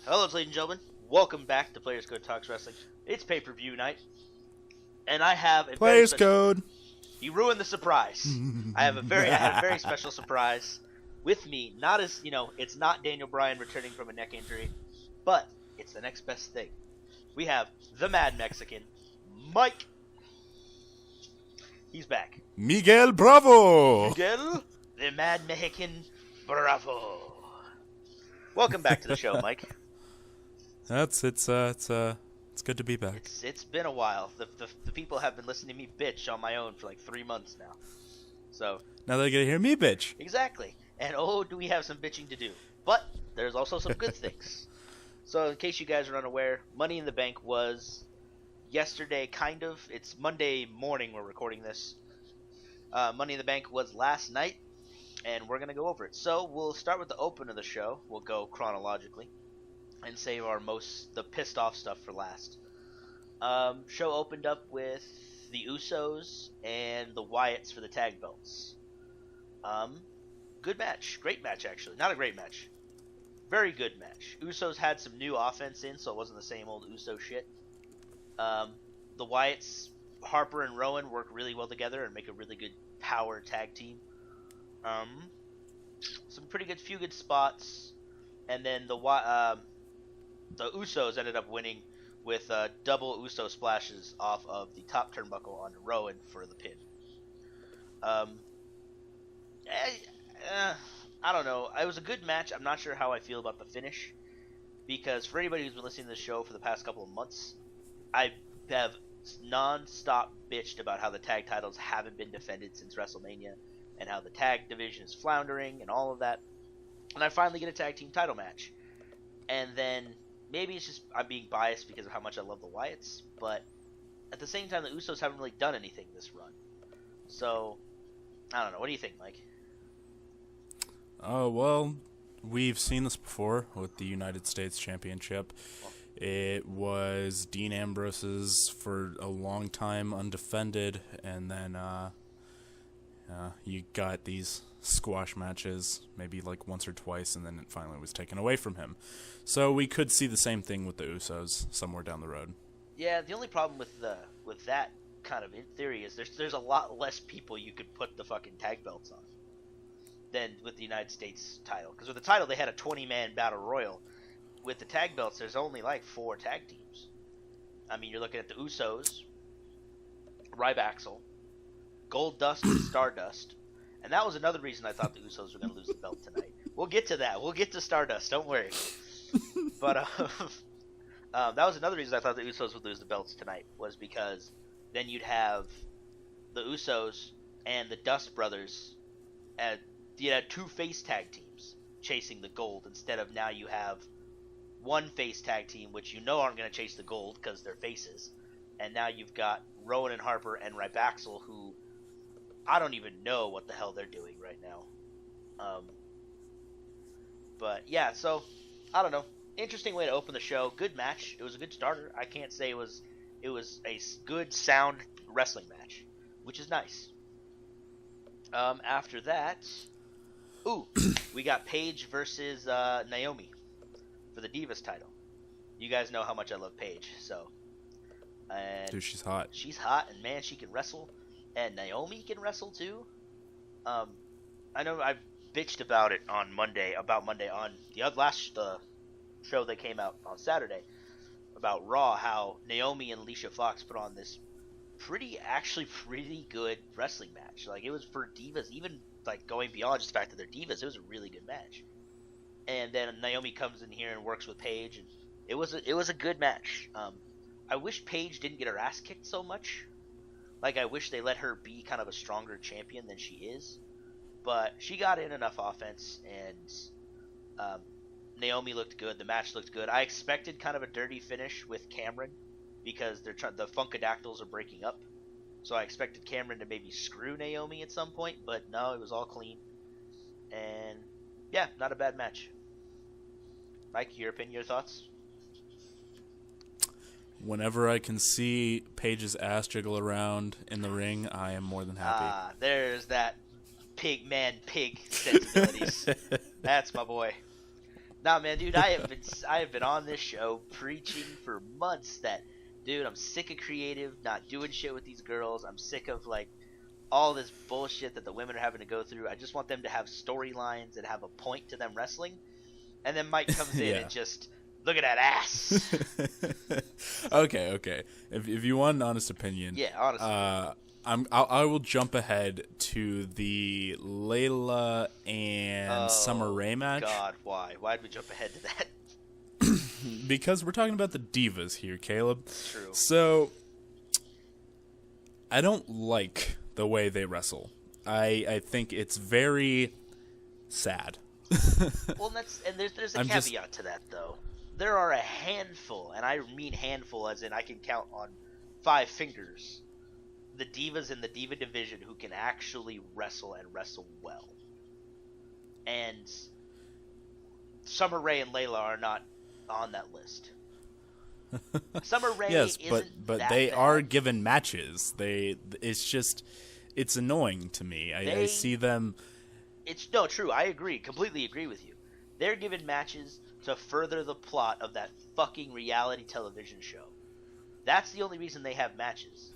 Hello, ladies and gentlemen. Welcome back to Players Code Talks Wrestling. It's pay-per-view night, and I have a Players very special... Code. You ruined the surprise. I have a very special surprise with me. Not as it's not Daniel Bryan returning from a neck injury, but it's the next best thing. We have the Mad Mexican, Mike. He's back. Miguel Bravo. Miguel, the Mad Mexican Bravo. Welcome back to the show, Mike. It's good to be back. It's been a while. The people have been listening to me bitch on my own for like 3 months now. So Now they get to hear me bitch. exactly. And oh, do we have some bitching to do. But there's also some good things. So in case you guys are unaware, Money in the Bank was yesterday, kind of. It's Monday morning we're recording this. Money in the Bank was last night, and we're going to go over it. So we'll start with the open of the show. We'll go chronologically and save the pissed off stuff for last. Show opened up with the Usos and the Wyatts for the tag belts. Good match. Great match, actually. Not a great match. Very good match. Usos had some new offense in, so it wasn't the same old Uso shit. The Wyatts, Harper and Rowan work really well together and make a really good power tag team. Some few good spots, and then the Usos ended up winning with double Uso splashes off of the top turnbuckle on Rowan for the pin. I don't know. It was a good match. I'm not sure how I feel about the finish, because for anybody who's been listening to the show for the past couple of months, I have non-stop bitched about how the tag titles haven't been defended since WrestleMania, and how the tag division is floundering and all of that. And I finally get a tag team title match. And then maybe it's just I'm being biased because of how much I love the Wyatts, but at the same time the Usos haven't really done anything this run. So, I don't know. What do you think, Mike? Oh, well, we've seen this before with the United States Championship. It was Dean Ambrose's for a long time undefended, and then you got these squash matches maybe like once or twice, and then it finally was taken away from him. So we could see the same thing with the Usos somewhere down the road. Yeah, the only problem with that kind of in theory is there's a lot less people you could put the fucking tag belts on than with the United States title. Because with the title they had a 20-man battle royal. With the tag belts there's only like 4 tag teams. I mean, you're looking at the Usos, Rybaxel, Goldust, and Stardust. And that was another reason I thought the Usos were going to lose the belt tonight. We'll get to that. We'll get to Stardust. Don't worry. But that was another reason I thought the Usos would lose the belts tonight, was because then you'd have the Usos and the Dust Brothers. You had 2 face tag teams chasing the gold, instead of now you have 1 face tag team, which you know aren't going to chase the gold because they're faces. And now you've got Rowan and Harper and Rybaxel, who I don't even know what the hell they're doing right now. But yeah, so I don't know. Interesting way to open the show. Good match. It was a good starter. I can't say it was a good, sound wrestling match, which is nice. After that, we got Paige versus Naomi for the Divas title. You guys know how much I love Paige, so. And dude, she's hot. She's hot, and man, she can wrestle. And Naomi can wrestle too. I know I bitched about it on Monday on the last show that came out on Saturday about Raw, how Naomi and Alicia Fox put on this pretty good wrestling match. Like, it was for divas, even like going beyond just the fact that they're divas. It was a really good match. And then Naomi comes in here and works with Paige, and it was a good match. I wish Paige didn't get her ass kicked so much. Like, I wish they let her be kind of a stronger champion than she is. But she got in enough offense, and Naomi looked good. The match looked good. I expected kind of a dirty finish with Cameron, because the Funkadactyls are breaking up. So I expected Cameron to maybe screw Naomi at some point, but no, it was all clean. And yeah, not a bad match. Mike, your opinion, your thoughts? Whenever I can see Paige's ass jiggle around in the ring, I am more than happy. There's that pig sensibilities. That's my boy. Nah, man, dude, I have been on this show preaching for months that, dude, I'm sick of creative not doing shit with these girls. I'm sick of like all this bullshit that the women are having to go through. I just want them to have storylines and have a point to them wrestling. And then Mike comes in and just look at that ass. Okay. If you want an honest opinion, yeah, honestly. I will jump ahead to the Layla and Summer Rae match. God, why? Why'd we jump ahead to that? Because we're talking about the divas here, Caleb. It's true. So, I don't like the way they wrestle. I think it's very sad. Well, there's a caveat to that, though. There are a handful, and I mean handful as in I can count on 5 fingers, the divas in the diva division who can actually wrestle and wrestle well. And Summer Rae and Layla are not on that list. Summer Rae yes, isn't but that they bad. are given matches. It's annoying to me. I see them. It's true. I agree. Completely agree with you. They're given matches to further the plot of that fucking reality television show. That's the only reason they have matches.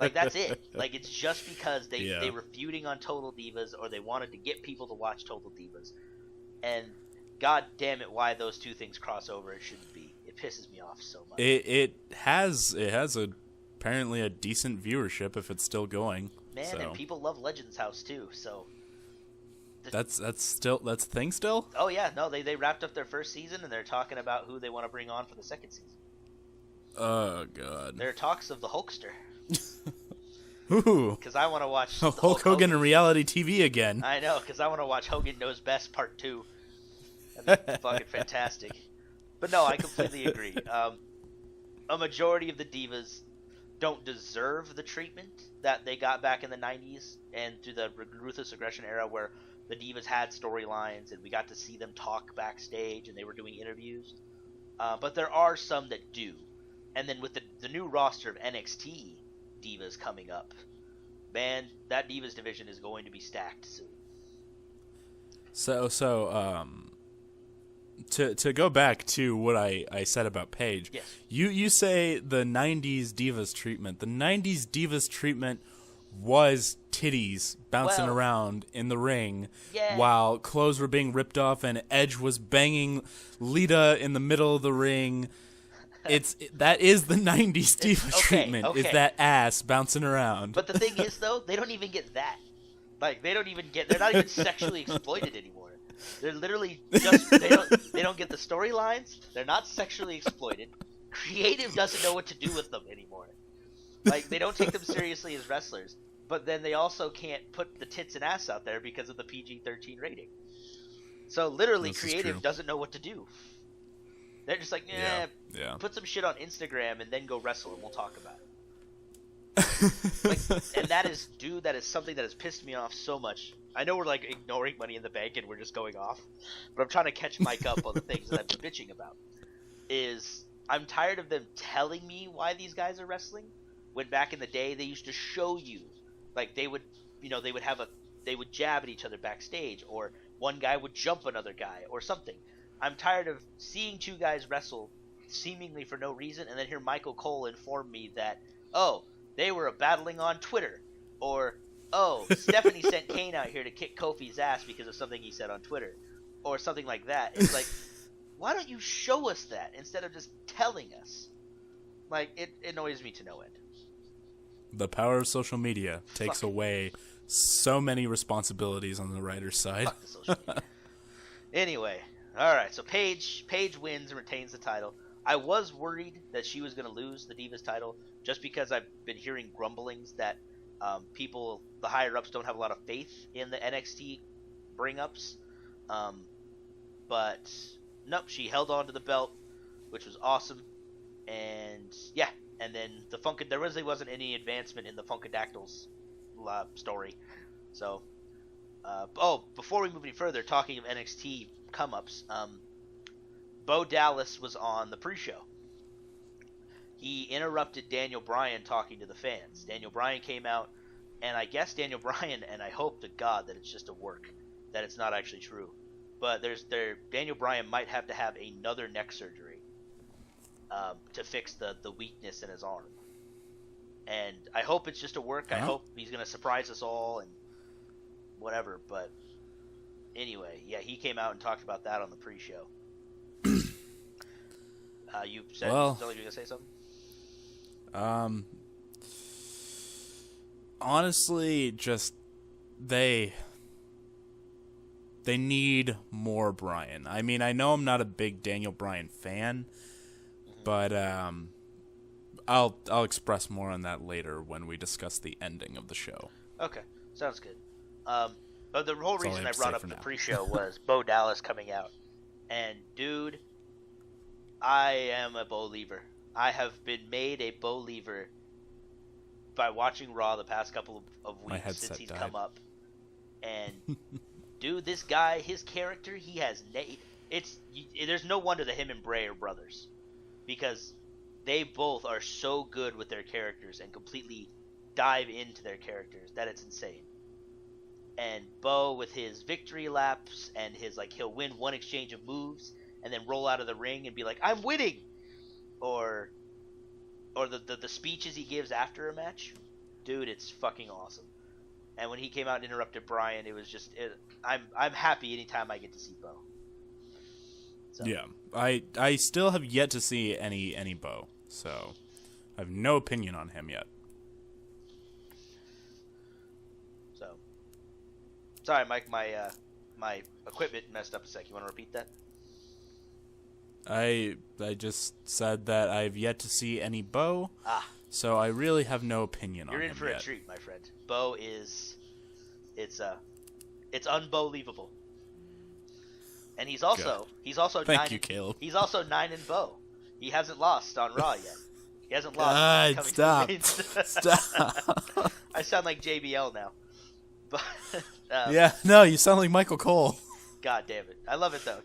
Like, that's it. Like, it's just because they were feuding on Total Divas, or they wanted to get people to watch Total Divas. And god damn it, why those two things cross over, it shouldn't be. It pisses me off so much. It has apparently a decent viewership if it's still going. Man, and people love Legends House too, so that's a thing still? Oh yeah, no, they wrapped up their first season and they're talking about who they want to bring on for the second season. Oh god. There are talks of the Hulkster. Ooh. Because I want to watch Hulk Hogan in reality TV again. I know, because I want to watch Hogan Knows Best Part 2. That'd be fucking fantastic. But no, I completely agree. A majority of the divas don't deserve the treatment that they got back in the 90s and through the Ruthless Aggression era, where the divas had storylines and we got to see them talk backstage and they were doing interviews. But there are some that do. And then with the new roster of NXT divas coming up, man, that divas division is going to be stacked soon. To go back to what I said about Paige, yes. You say the 90s divas treatment. The 90s divas treatment was titties bouncing around in the ring while clothes were being ripped off and Edge was banging Lita in the middle of the ring. That is the 90s diva treatment. Okay. Is that ass bouncing around. But the thing is, though, they don't even get that. Like, they're not even sexually exploited anymore. They're literally just, they don't get the storylines. They're not sexually exploited. Creative doesn't know what to do with them anymore. Like, they don't take them seriously as wrestlers. But then they also can't put the tits and ass out there because of the PG-13 rating. So literally, Creative doesn't know what to do. They're just like, put some shit on Instagram and then go wrestle and we'll talk about it. And that is something that has pissed me off so much. I know we're like ignoring Money in the Bank and we're just going off, but I'm trying to catch Mike up on the things that I've been bitching about. I'm tired of them telling me why these guys are wrestling, when back in the day they used to show you. Like, they would jab at each other backstage, or one guy would jump another guy or something. I'm tired of seeing two guys wrestle seemingly for no reason and then hear Michael Cole inform me that, they were battling on Twitter, or Stephanie sent Kane out here to kick Kofi's ass because of something he said on Twitter, or something like that. It's like, why don't you show us that instead of just telling us? Like, it annoys me to no end. The power of social media takes away so many responsibilities on the writer's side. Fuck the social media. Anyway, alright, so Paige wins and retains the title. I was worried that she was going to lose the Divas title, just because I've been hearing grumblings that the higher-ups don't have a lot of faith in the NXT bring-ups. But, nope, she held on to the belt, which was awesome. And, yeah, and then there really wasn't any advancement in the Funkadactyls story. So, before we move any further, talking of NXT come-ups, Bo Dallas was on the pre-show. He interrupted Daniel Bryan talking to the fans. Daniel Bryan came out, and I guess Daniel Bryan, and I hope to God that it's just a work, that it's not actually true, but Daniel Bryan might have to have another neck surgery to fix the weakness in his arm. And I hope it's just a work. I hope he's gonna surprise us all and whatever. But anyway, yeah, he came out and talked about that on the pre-show. You said you were gonna say something. Honestly, just they need more Bryan. I mean, I know I'm not a big Daniel Bryan fan, but I'll express more on that later when we discuss the ending of the show. Okay, sounds good. But the whole reason I brought up the pre-show was Bo Dallas coming out, and dude, I am a Bo-liever. I have been made a Bo-liever by watching Raw the past couple of weeks since he's come up. And dude, this guy, his character, he has there's no wonder that him and Bray are brothers, because they both are so good with their characters and completely dive into their characters that it's insane. And Bo, with his victory laps and his he'll win one exchange of moves and then roll out of the ring and be like, "I'm winning," or the speeches he gives after a match, dude, it's fucking awesome. And when he came out and interrupted Bryan, it was just I'm happy anytime I get to see Bo. So. Yeah, I still have yet to see any Bo, so I have no opinion on him yet. So, sorry, Mike, my equipment messed up a sec. You want to repeat that? I just said that I've yet to see any Bo, so I really have no opinion on him yet. You're in for a treat, my friend. Bo is, it's unbelievable. And he's also Thank you, Caleb. He's also 9-0. He hasn't lost on Raw yet. He hasn't lost. Stop. Stop. I sound like JBL now. But yeah, no, you sound like Michael Cole. God damn it. I love it, though.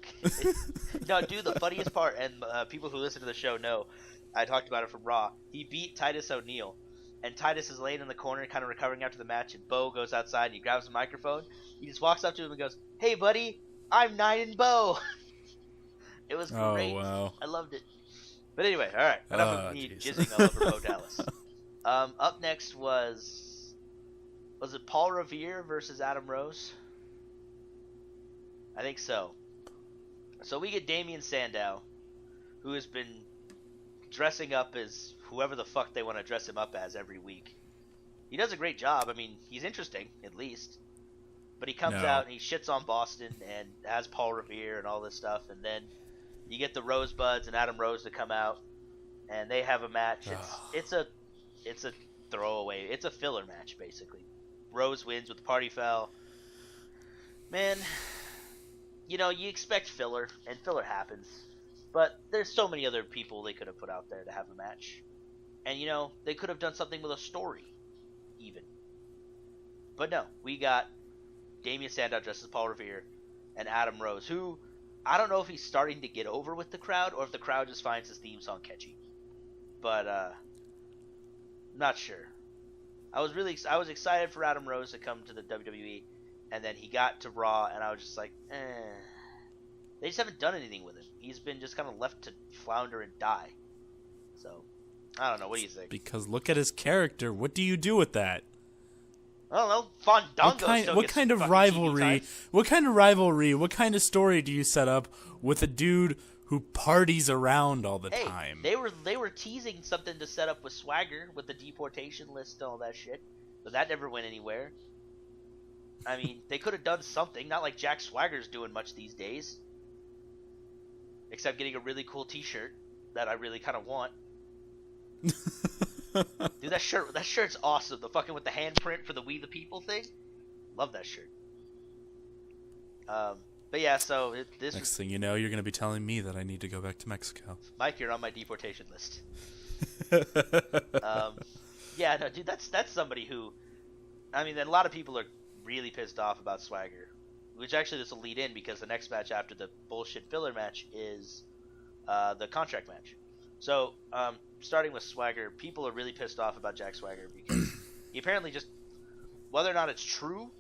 No, dude, the funniest part, and people who listen to the show know, I talked about it from Raw. He beat Titus O'Neil, and Titus is laying in the corner kind of recovering after the match, and Bo goes outside, and he grabs the microphone. He just walks up to him and goes, "Hey, buddy, I'm 9-0. It was great. Oh, wow. I loved it. But anyway, all right. Enough of me jizzing all over Bo Dallas. Up next was it Paul Revere versus Adam Rose? I think so. So we get Damian Sandow, who has been dressing up as whoever the fuck they want to dress him up as every week. He does a great job. I mean, he's interesting, at least. But he comes out and he shits on Boston and has Paul Revere and all this stuff. And then you get the Rosebuds and Adam Rose to come out, and they have a match. It's a throwaway. It's a filler match, basically. Rose wins with the party foul. Man, you know, you expect filler, and filler happens. But there's so many other people they could have put out there to have a match. And, you know, they could have done something with a story, even. But no, we got Damian Sandow dressed as Paul Revere and Adam Rose, who I don't know if he's starting to get over with the crowd or if the crowd just finds his theme song catchy. But not sure. I was excited for Adam Rose to come to the WWE, and then he got to Raw, and I was just like, They just haven't done anything with him. He's been just kind of left to flounder and die. So, I don't know. What do you think? Because look at his character. What do you do with that? I don't know. Fandango. What kind of rivalry? What kind of rivalry? What kind of story do you set up with a dude who parties around all the time? They were teasing something to set up with Swagger with the deportation list and all that shit, but that never went anywhere. I mean, they could have done something. Not like Jack Swagger's doing much these days, except getting a really cool T-shirt that I really kind of want. Dude, that shirt's awesome. The fucking with the handprint for the We the People thing. Love that shirt. But yeah, so next thing you know, you're gonna be telling me that I need to go back to Mexico. Mike, you're on my deportation list. Yeah, no, dude, that's somebody who, I mean, a lot of people are really pissed off about Swagger, which actually this will lead in because the next match after the bullshit filler match is the contract match. So, starting with Swagger, people are really pissed off about Jack Swagger because he apparently just, whether or not it's true,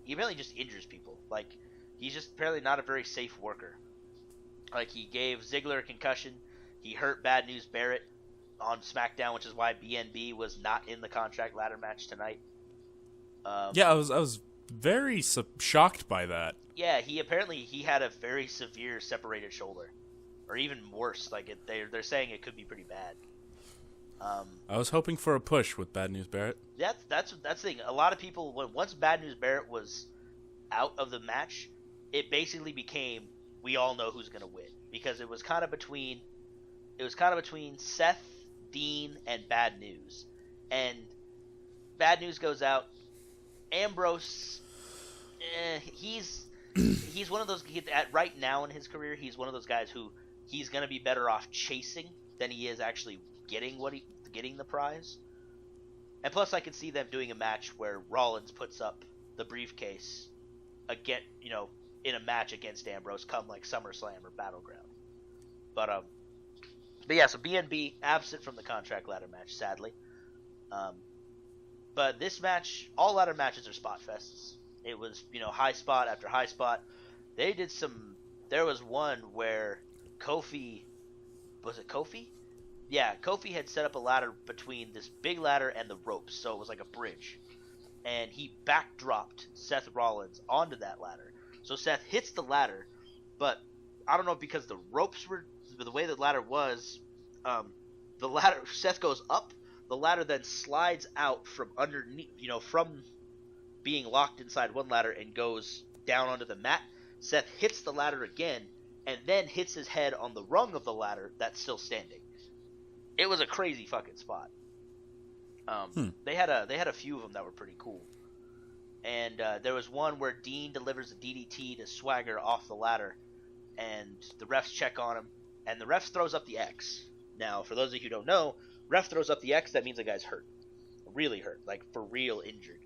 he apparently just injures people. Like, he's just apparently not a very safe worker. Like, he gave Ziggler a concussion. He hurt Bad News Barrett on SmackDown, which is why BNB was not in the contract ladder match tonight. Yeah, I was very shocked by that. Yeah, he had a very severe separated shoulder, or even worse. Like, they're saying it could be pretty bad. I was hoping for a push with Bad News Barrett. That's the thing. A lot of people, once Bad News Barrett was out of the match, it basically became, we all know who's gonna win, because it was kind of between Seth, Dean, and Bad News, and Bad News goes out. Ambrose, he's one of those, right now in his career, he's one of those guys who he's gonna be better off chasing than he is actually getting the prize. And plus, I could see them doing a match where Rollins puts up the briefcase again, in a match against Ambrose, come like SummerSlam or Battleground. But yeah, so BNB absent from the contract ladder match, sadly. But this match, all ladder matches are spot fests. It was, high spot after high spot. There was one where Kofi, was it Kofi? Yeah, Kofi had set up a ladder between this big ladder and the ropes, so it was like a bridge. And he backdropped Seth Rollins onto that ladder. So Seth hits the ladder, but I don't know, because the ropes were, the way the ladder was, Seth goes up, the ladder then slides out from underneath, from being locked inside one ladder and goes down onto the mat. Seth hits the ladder again, and then hits his head on the rung of the ladder that's still standing. It was a crazy fucking spot. They had a few of them that were pretty cool. And there was one where Dean delivers a DDT to Swagger off the ladder, and the refs check on him, and the ref throws up the X. Now, for those of you who don't know, ref throws up the X, that means the guy's hurt. Really hurt, like for real injured.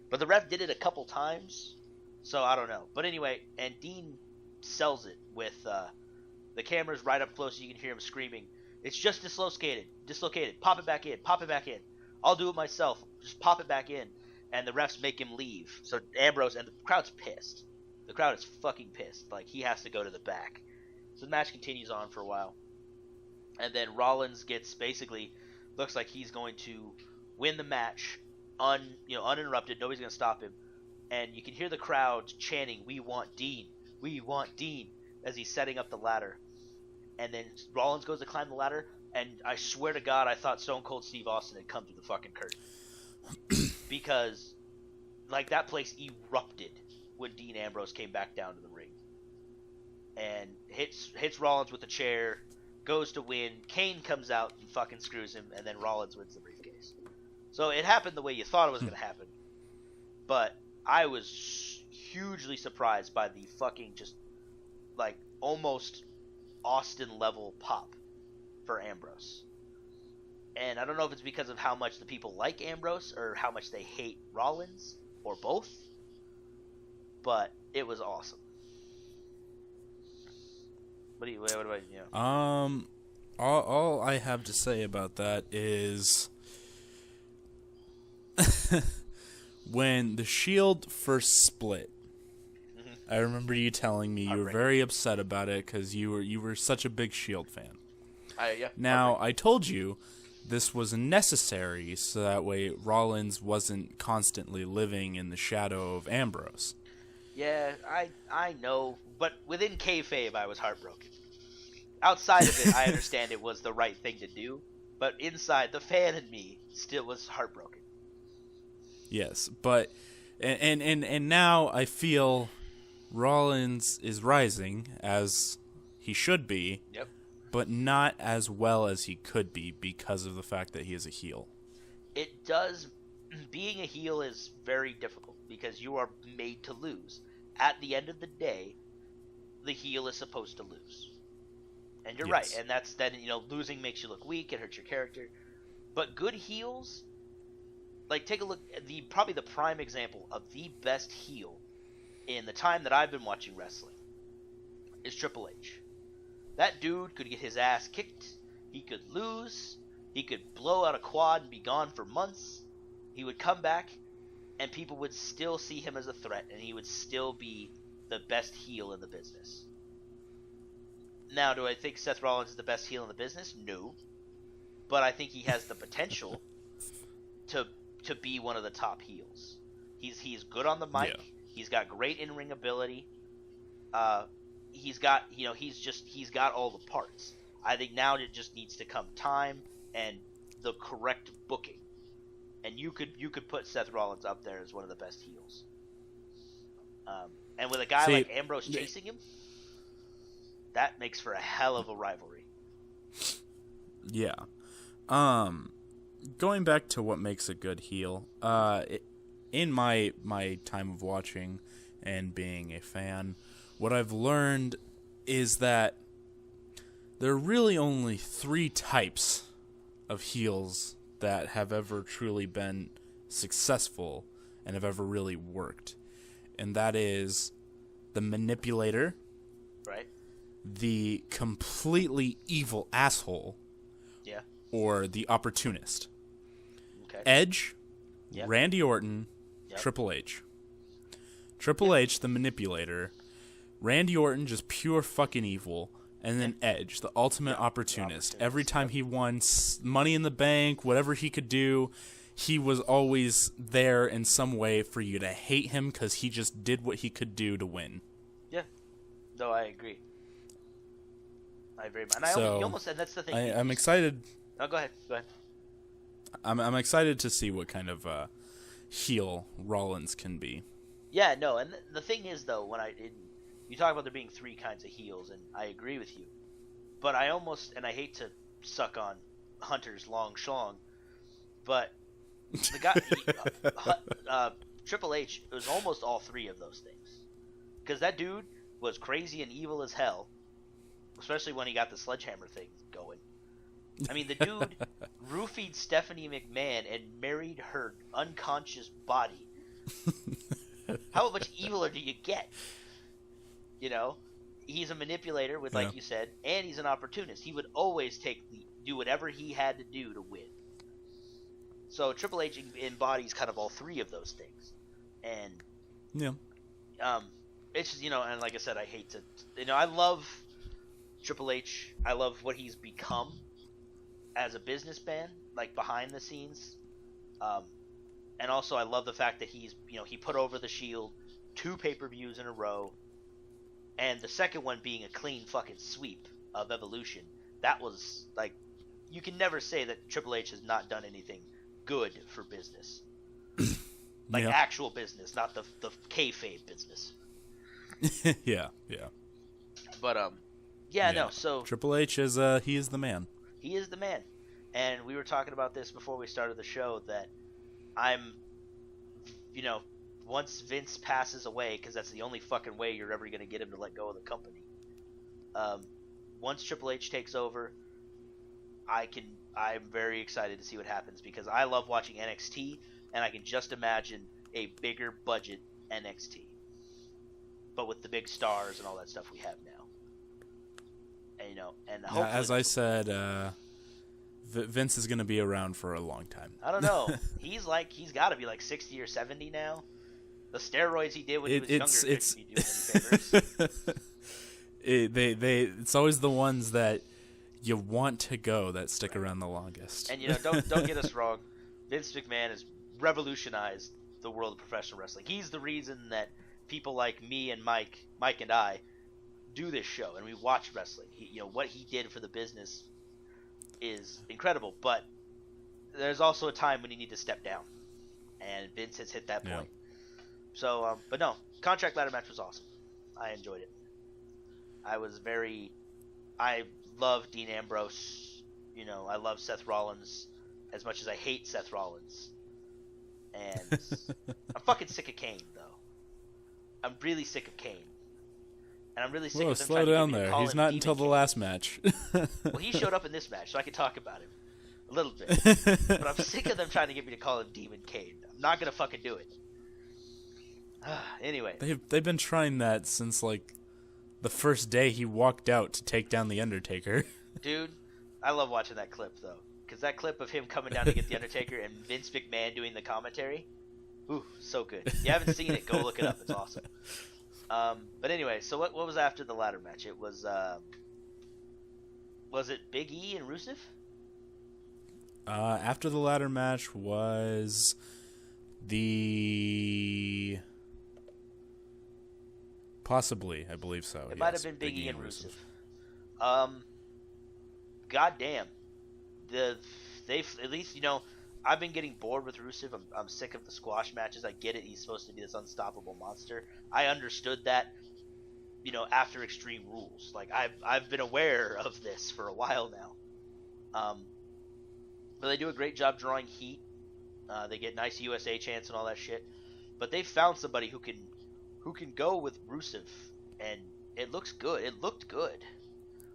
But the ref did it a couple times, so I don't know. But anyway, and Dean sells it with the cameras right up close so you can hear him screaming, "It's just dislocated. Pop it back in. I'll do it myself. Just pop it back in." And the refs make him leave. So Ambrose, and the crowd's pissed. The crowd is fucking pissed. Like, he has to go to the back. So the match continues on for a while. And then Rollins gets, basically, looks like he's going to win the match uninterrupted. Nobody's going to stop him. And you can hear the crowd chanting, "We want Dean. We want Dean," as he's setting up the ladder. And then Rollins goes to climb the ladder, and I swear to God, I thought Stone Cold Steve Austin had come through the fucking curtain. Because, like, that place erupted when Dean Ambrose came back down to the ring. And hits Rollins with the chair, goes to win. Kane comes out and fucking screws him, and then Rollins wins the briefcase. So it happened the way you thought it was going to happen. But I was hugely surprised by the fucking just, like, almost Austin-level pop for Ambrose. And I don't know if it's because of how much the people like Ambrose or how much they hate Rollins, or both, but it was awesome. What about you? All I have to say about that is when the Shield first split, I remember you telling me you were very upset about it because you were such a big Shield fan. Yeah. Now, I told you this was necessary so that way Rollins wasn't constantly living in the shadow of Ambrose. Yeah, I know, but within kayfabe, I was heartbroken. Outside of it, I understand it was the right thing to do, but inside, the fan in me still was heartbroken. Yes, but and now I feel Rollins is rising as he should be. Yep. But not as well as he could be because of the fact that he is a heel. It does. Being a heel is very difficult because you are made to lose. At the end of the day, the heel is supposed to lose. And you're right. And that's then, losing makes you look weak. It hurts your character. But good heels, like, take a look at probably the prime example of the best heel in the time that I've been watching wrestling is Triple H. That dude could get his ass kicked. He could lose. He could blow out a quad and be gone for months. He would come back, and people would still see him as a threat, and he would still be the best heel in the business. Now, do I think Seth Rollins is the best heel in the business? No. But I think he has the potential to be one of the top heels. He's good on the mic. Yeah. He's got great in-ring ability. He's got all the parts. I think now it just needs to come time and the correct booking. And you could put Seth Rollins up there as one of the best heels. And with a guy like Ambrose chasing him, that makes for a hell of a rivalry. Yeah. Going back to what makes a good heel, in my time of watching and being a fan, what I've learned is that there are really only 3 types of heels that have ever truly been successful and have ever really worked. And that is the manipulator, right? The completely evil asshole, yeah, or the opportunist. Okay. Edge, yep. Randy Orton, yep. Triple H. Triple H, the manipulator. Randy Orton, just pure fucking evil. And then Edge, the ultimate opportunist. Every time he won Money in the Bank, whatever he could do, he was always there in some way for you to hate him because he just did what he could do to win. Yeah. No, I agree. And you almost said that's the thing. I'm excited. Oh, go ahead. I'm excited to see what kind of heel Rollins can be. Yeah, no, and the thing is, though, you talk about there being 3 kinds of heels, and I agree with you. But I hate to suck on Hunter's long schlong, but the guy, Triple H, was almost all 3 of those things. Because that dude was crazy and evil as hell, especially when he got the sledgehammer thing going. I mean, the dude roofied Stephanie McMahon and married her unconscious body. How much eviler do you get? You know, he's a manipulator with, like you said, and he's an opportunist. He would always do whatever he had to do to win. So Triple H embodies kind of all 3 of those things. And it's just, and like I said, I hate to, I love Triple H. I love what he's become as a businessman, like behind the scenes. And also I love the fact that he put over the Shield 2 pay-per-views in a row. And the second one being a clean fucking sweep of Evolution. That was, like, you can never say that Triple H has not done anything good for business. Like, actual business, not the kayfabe business. Yeah. But, so... Triple H is, he is the man. He is the man. And we were talking about this before we started the show, that once Vince passes away, because that's the only fucking way you're ever going to get him to let go of the company. Once Triple H takes over, I'm very excited to see what happens, because I love watching NXT, and I can just imagine a bigger budget NXT, but with the big stars and all that stuff we have now. And and hopefully, as I said, Vince is going to be around for a long time. I don't know. He's got to be like 60 or 70 now. The steroids he did when he was younger couldn't be doing any favors. It's always the ones that you want to go that stick around the longest. And don't get us wrong, Vince McMahon has revolutionized the world of professional wrestling. He's the reason that people like me and Mike and I do this show and we watch wrestling. What he did for the business is incredible, but there's also a time when you need to step down, and Vince has hit that point. So, but no, contract ladder match was awesome. I enjoyed it. I love Dean Ambrose. I love Seth Rollins as much as I hate Seth Rollins. And I'm fucking sick of Kane, though. I'm really sick of Kane. And I'm really sick of them slow trying down to get me there. to call He's him not Demon until the Kane. last match. Well, he showed up in this match, so I can talk about him a little bit. But I'm sick of them trying to get me to call him Demon Kane. I'm not gonna fucking do it. Anyway, they've been trying that since like the first day he walked out to take down the Undertaker. Dude, I love watching that clip though, because that clip of him coming down to get the Undertaker and Vince McMahon doing the commentary, ooh, so good. If you haven't seen it, go look it up. It's awesome. But anyway, so what was after the ladder match? It was it Big E and Rusev? After the ladder match was the possibly, I believe so. It might have been Big E and Rusev. Goddamn, they've at least I've been getting bored with Rusev. I'm sick of the squash matches. I get it. He's supposed to be this unstoppable monster. I understood that, after Extreme Rules. Like I've been aware of this for a while now. But they do a great job drawing heat. They get nice USA chants and all that shit. But they found somebody who can go with Rusev, and it looks good. It looked good.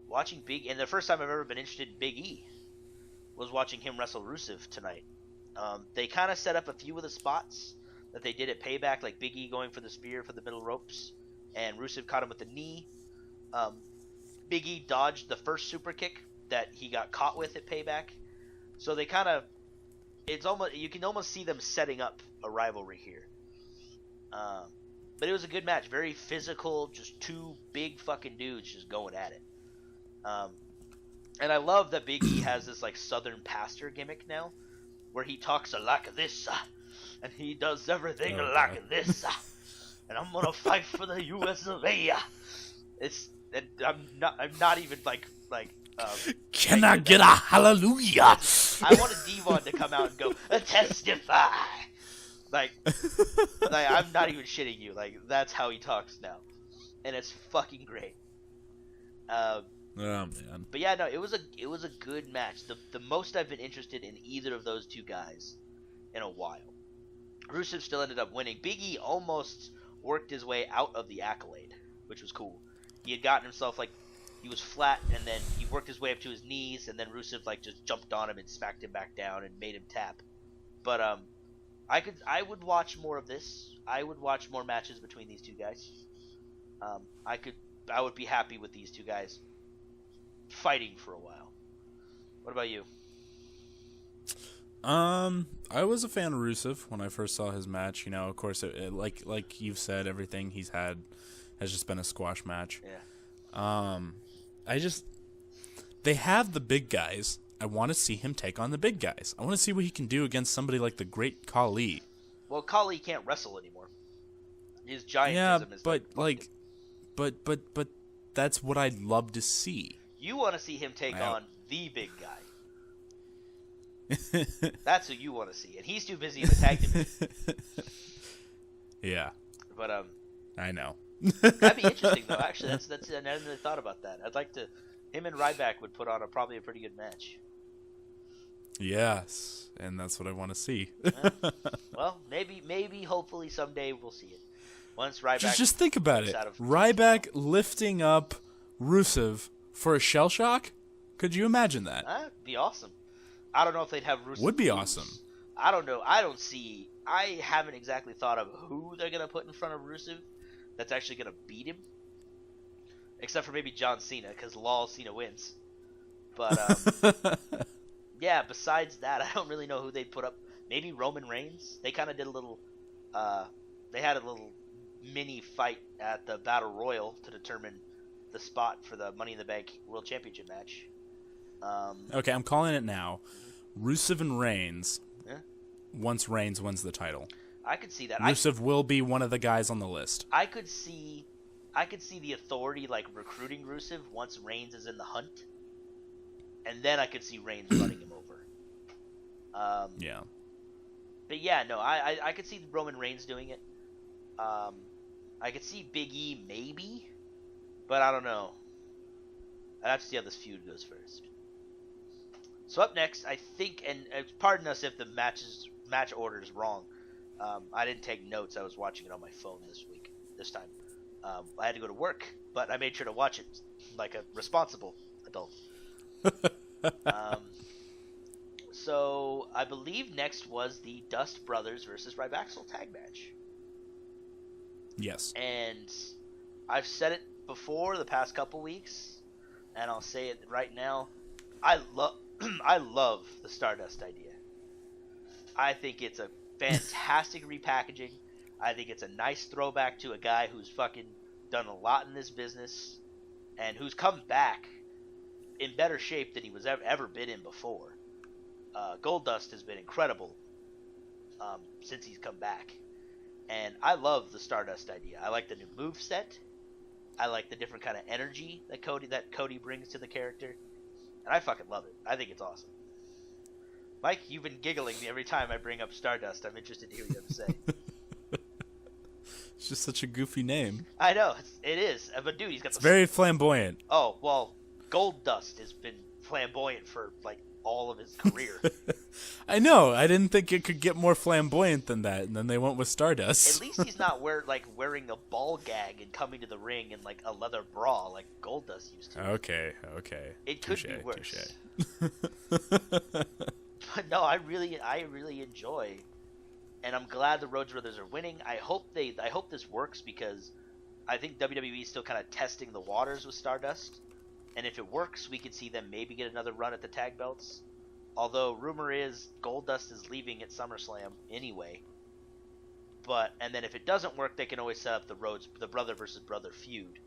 Watching and the first time I've ever been interested in Big E was watching him wrestle Rusev tonight. They kind of set up a few of the spots that they did at Payback, like Big E going for the spear for the middle ropes, and Rusev caught him with the knee. Big E dodged the first super kick that he got caught with at Payback. So they you can almost see them setting up a rivalry here. But it was a good match, very physical, just two big fucking dudes just going at it. And I love that Big E has this like Southern pastor gimmick now, where he talks like this, and he does everything like this, and I'm gonna fight for the U.S. of A. I'm not even like. Can I get a hallelujah? I wanted Devon to come out and go testify. Like I'm not even shitting you. Like that's how he talks now, and it's fucking great. Oh man. But yeah, no, it was a good match. The most I've been interested in either of those two guys in a while. Rusev still ended up winning. Big E almost worked his way out of the Accolade, which was cool. He had gotten himself he was flat, and then he worked his way up to his knees, and then Rusev just jumped on him and smacked him back down and made him tap. But I would watch more of this. I would watch more matches between these two guys. I would be happy with these two guys fighting for a while. What about you? I was a fan of Rusev when I first saw his match. Of course, like you've said, everything he's had has just been a squash match. Yeah. They have the big guys. I want to see him take on the big guys. I want to see what he can do against somebody like the Great Khali. Well, Khali can't wrestle anymore. His giantism is but that's what I'd love to see. You want to see him take on the big guy. That's who you want to see, and he's too busy in the tag division. Yeah. But I know. That'd be interesting though. Actually, that's I never really thought about that. I'd like to. Him and Ryback would put on probably a pretty good match. Yes, and that's what I want to see. Well, maybe, hopefully someday we'll see it. Once Ryback. Just think about it. Ryback lifting up Rusev for a shell shock. Could you imagine that? That'd be awesome. I don't know if they'd have Rusev. Would be awesome. I don't know. I haven't exactly thought of who they're gonna put in front of Rusev that's actually gonna beat him. Except for maybe John Cena, because Cena wins. But yeah, besides that, I don't really know who they'd put up. Maybe Roman Reigns. They kind of did a little. They had a little mini fight at the Battle Royal to determine the spot for the Money in the Bank World Championship match. Okay, I'm calling it now. Rusev and Reigns. Yeah. Once Reigns wins the title, I could see that. Rusev will be one of the guys on the list. I could see the Authority recruiting Rusev once Reigns is in the hunt, and then I could see Reigns running him over. Yeah. But yeah, no, I could see Roman Reigns doing it. I could see Big E maybe, but I don't know. I'd have to see how this feud goes first. So up next, I think, and pardon us if the match order is wrong. I didn't take notes. I was watching it on my phone this time. I had to go to work, but I made sure to watch it like a responsible adult. So I believe next was the Dust Brothers versus Rybaxel tag match. Yes. And I've said it before the past couple weeks, and I'll say it right now. I love the Stardust idea. I think it's a fantastic repackaging. I think it's a nice throwback to a guy who's fucking done a lot in this business, and who's come back in better shape than he was ever been in before. Goldust has been incredible since he's come back, and I love the Stardust idea. I like the new move set. I like the different kind of energy that Cody brings to the character, and I fucking love it. I think it's awesome. Mike, you've been giggling me every time I bring up Stardust. I'm interested to hear what you have to say. It's just such a goofy name. I know, it is. But dude, It's very flamboyant. Oh, well, Goldust has been flamboyant for, like, all of his career. I know. I didn't think it could get more flamboyant than that, and then they went with Stardust. At least he's not wearing a ball gag and coming to the ring in, like, a leather bra like Goldust used to. Okay. It could be worse. But no, I really enjoy, and I'm glad the Rhodes Brothers are winning. I hope this works, because I think WWE is still kind of testing the waters with Stardust, and if it works, we could see them maybe get another run at the tag belts. Although rumor is Goldust is leaving at SummerSlam anyway. And then if it doesn't work, they can always set up the brother versus brother feud,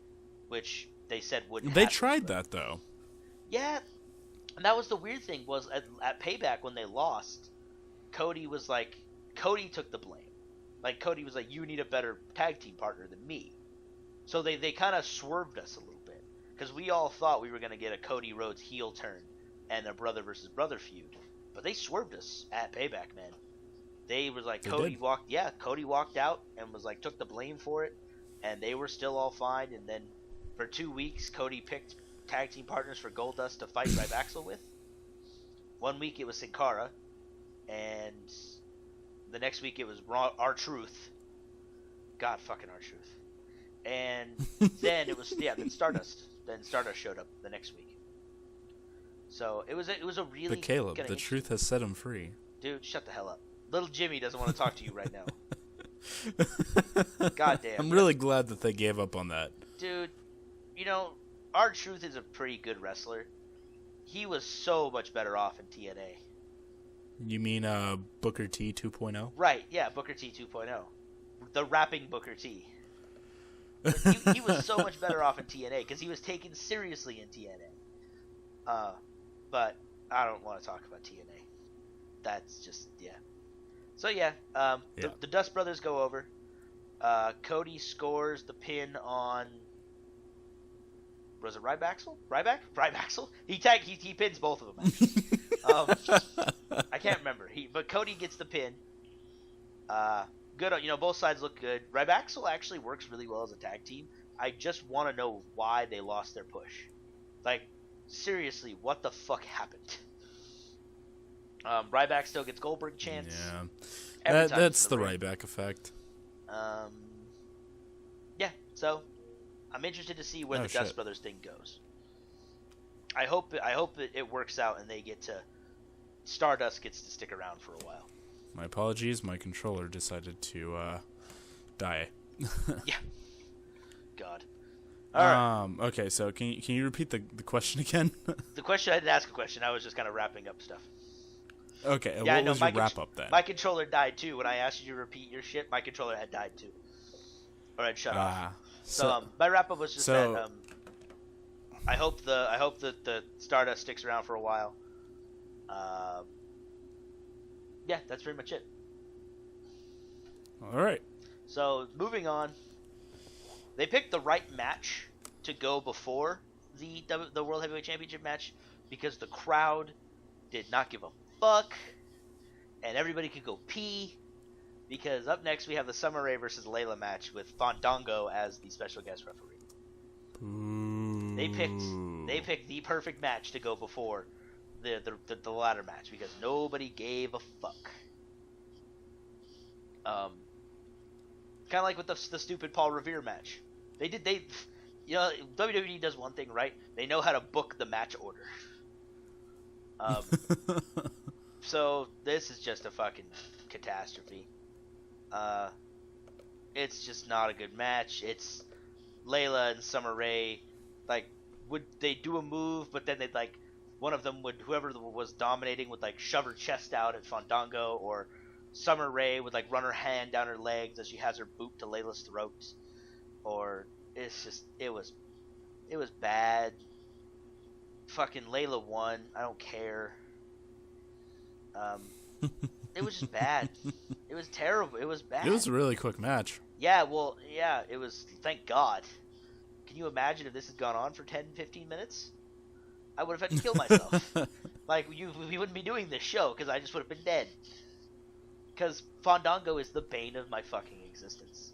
which they said wouldn't happen. They tried that though. Yeah. And that was the weird thing, was at Payback when they lost, Cody took the blame. Like, Cody was like, you need a better tag team partner than me. So they kind of swerved us a little bit, because we all thought we were going to get a Cody Rhodes heel turn and a brother versus brother feud. But they swerved us at Payback, man. They was like, Cody walked out and was like, took the blame for it, and they were still all fine. And then for 2 weeks, Cody picked tag team partners for Goldust to fight Rybaxel with. 1 week it was Sin Cara, and the next week it was R-Truth. God fucking R-Truth. And then it was then Stardust. Then Stardust showed up the next week. So it was a really. But Caleb, the truth has set him free. Dude, shut the hell up. Little Jimmy doesn't want to talk to you right now. God damn. I'm really glad that they gave up on that. Dude, R-Truth is a pretty good wrestler. He was so much better off in TNA. You mean Booker T 2.0? Right, yeah, Booker T 2.0. The rapping Booker T. He was so much better off in TNA, because he was taken seriously in TNA. But I don't want to talk about TNA. That's just, yeah. So yeah, the Dust Brothers go over. Cody scores the pin on... Was it Rybaxel? Rybaxel? He pins both of them, actually. I can't remember. But Cody gets the pin. Good, both sides look good. Rybaxel actually works really well as a tag team. I just want to know why they lost their push. Like, seriously, what the fuck happened? Ryback still gets Goldberg chants. Yeah. That's the Ryback effect. Yeah, so I'm interested to see where the Dust Brothers thing goes. I hope it works out and Stardust gets to stick around for a while. My apologies, my controller decided to die. Yeah. God. All right. Okay, so can you repeat the question again? The question, I didn't ask a question. I was just kind of wrapping up stuff. Okay, yeah, what was your wrap up then? My controller died too. When I asked you to repeat your shit, my controller had died too. Or had shut off. So my wrap up was just that I hope that the Stardust sticks around for a while. Yeah, that's pretty much it. All right. So moving on, they picked the right match to go before the World Heavyweight Championship match, because the crowd did not give a fuck, and everybody could go pee. Because up next we have the Summer Rae versus Layla match with Fandango as the special guest referee. Ooh. They picked the perfect match to go before the ladder match, because nobody gave a fuck. Kind of like with the stupid Paul Revere match. WWE does one thing right. They know how to book the match order. So this is just a fucking catastrophe. It's just not a good match. It's Layla and Summer Rae, would they do a move, but then they'd one of them whoever was dominating would shove her chest out at Fandango, or Summer Rae would run her hand down her legs as she has her boot to Layla's throat, or It's just it was bad. Fucking Layla won. I don't care. It was just bad. It was terrible. It was bad. It was a really quick match. Yeah, well, yeah, it was. Thank God. Can you imagine if this had gone on for 10, 15 minutes? I would have had to kill myself. Like, we wouldn't be doing this show because I just would have been dead. Because Fandango is the bane of my fucking existence.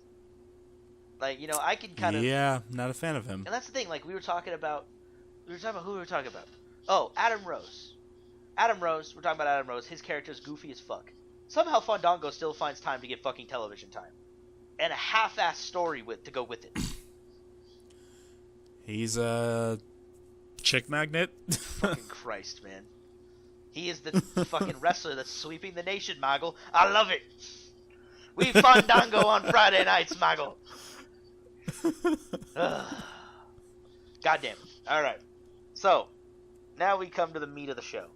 Like, you know, I can kind of... Yeah, not a fan of him. And that's the thing, like, we were talking about who we were talking about. Oh, Adam Rose. We're talking about Adam Rose. His character is goofy as fuck. Somehow Fandango still finds time to get fucking television time. And a half-assed story to go with it. He's a chick magnet. Fucking Christ, man. He is the fucking wrestler that's sweeping the nation, Maggle. I love it. We Fandango on Friday nights, Maggle. God damn it. Alright. So, now we come to the meat of the show.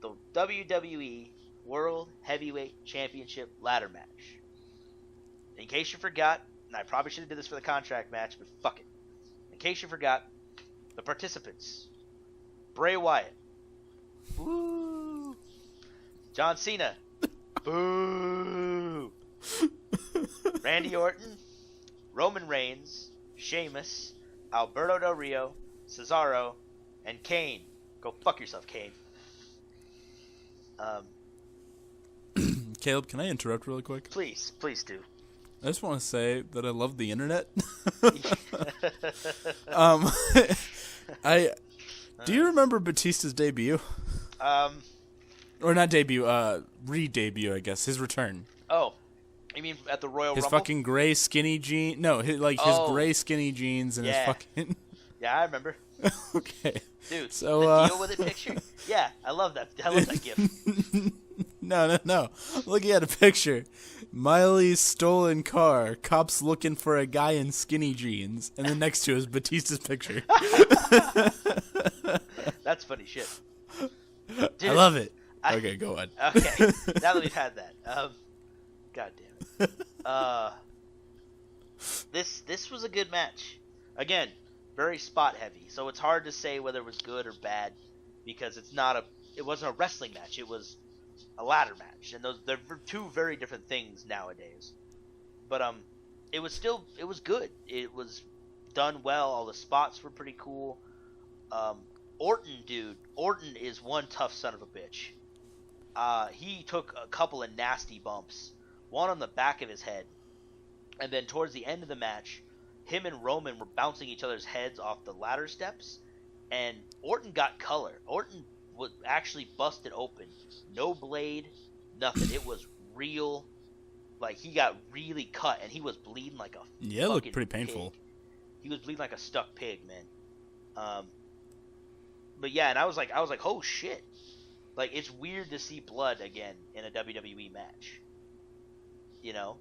The WWE World Heavyweight Championship ladder match. In case you forgot, and I probably should have did this for the contract match, but fuck it. In case you forgot, the participants. Bray Wyatt. Woo! John Cena. Boo! Randy Orton. Roman Reigns. Sheamus. Alberto Del Rio. Cesaro. And Kane. Go fuck yourself, Kane. Caleb, can I interrupt really quick? Please do. I just want to say that I love the internet. Do you remember Batista's debut? Or not debut, re-debut, I guess. His return. Oh, you mean at the Royal Rumble? His fucking gray skinny jeans. No, his gray skinny jeans and his fucking... Yeah, I remember. Okay. Dude, so, the deal with it picture? Yeah, I love that. I love that gif. No. Looking at a picture. Miley's stolen car. Cops looking for a guy in skinny jeans. And then next to it is Batista's picture. That's funny shit. Dude, I love it. Okay, go on. Okay, now that we've had that. God damn it. This was a good match. Again, very spot heavy. So it's hard to say whether it was good or bad because it wasn't a wrestling match. It was a ladder match, and they're two very different things nowadays. But it was good. It was done well. All the spots were pretty cool. Orton is one tough son of a bitch. He took a couple of nasty bumps, one on the back of his head, and then towards the end of the match, him and Roman were bouncing each other's heads off the ladder steps, and Orton got color. Orton was actually busted open. No blade, nothing. It was real. Like, he got really cut, and he was bleeding like a yeah, it looked pretty painful. Pig. He was bleeding like a stuck pig, man. But yeah, and I was like, oh shit. Like, it's weird to see blood again in a WWE match. You know?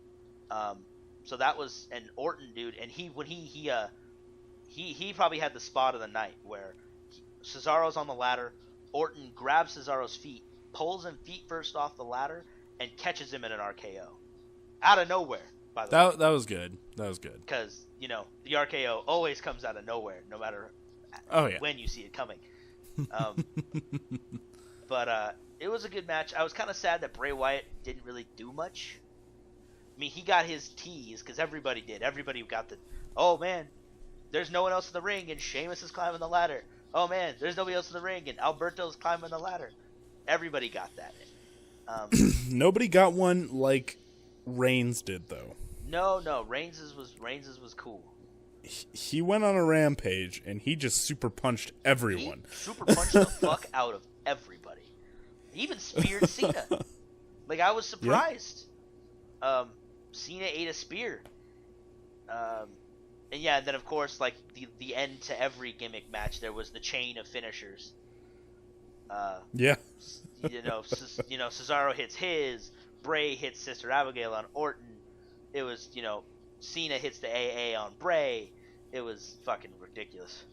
So that was an Orton dude, and he probably had the spot of the night where Cesaro's on the ladder, Orton grabs Cesaro's feet, pulls him feet first off the ladder, and catches him in an RKO. Out of nowhere, by the way. That was good. That was good. Because, you know, the RKO always comes out of nowhere, no matter when you see it coming. But it was a good match. I was kind of sad that Bray Wyatt didn't really do much. I mean, he got his tease because everybody did. Everybody got the, oh man, there's no one else in the ring and Sheamus is climbing the ladder. Oh man, there's nobody else in the ring and Alberto's climbing the ladder. Everybody got that. Nobody got one like Reigns did though. No, Reigns' was cool. He went on a rampage and he just super punched everyone. He super punched the fuck out of everybody. He even speared Cena. Like, I was surprised. Yeah. Cena ate a spear. And yeah, and then of course, like the end to every gimmick match, there was the chain of finishers. Yeah. you know, Cesaro hits his, Bray hits Sister Abigail on Orton. It was, Cena hits the AA on Bray. It was fucking ridiculous.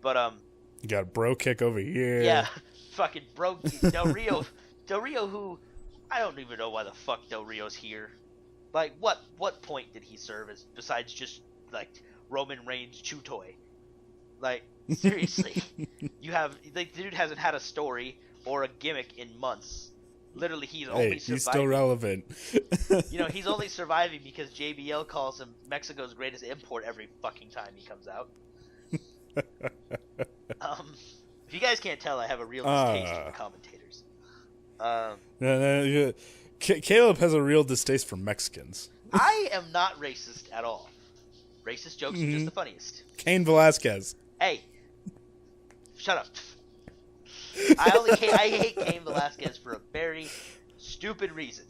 But you got a bro kick over here. Yeah, fucking bro Del Rio, who I don't even know why the fuck Del Rio's here. Like, what point did he serve as besides just like Roman Reigns chew toy. Like, seriously. The dude hasn't had a story or a gimmick in months. Literally, he's only surviving. He's still relevant. He's only surviving because JBL calls him Mexico's greatest import every fucking time he comes out. If you guys can't tell, I have a real distaste for the commentators. No, Caleb has a real distaste for Mexicans. I am not racist at all. Racist jokes are just the funniest. Cain Velasquez. Hey, shut up. I hate Cain Velasquez for a very stupid reason.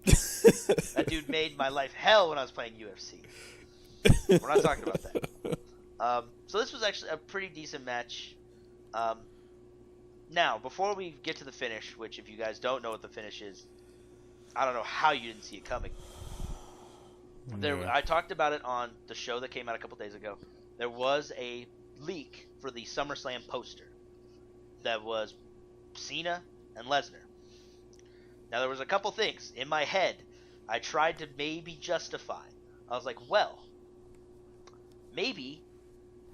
That dude made my life hell when I was playing UFC. We're not talking about that. So this was actually a pretty decent match. Now, before we get to the finish, which if you guys don't know what the finish is, I don't know how you didn't see it coming. I talked about it on the show that came out a couple days ago. There was a leak for the SummerSlam poster that was Cena and Lesnar. Now, there was a couple things in my head I tried to maybe justify. I was like, well, maybe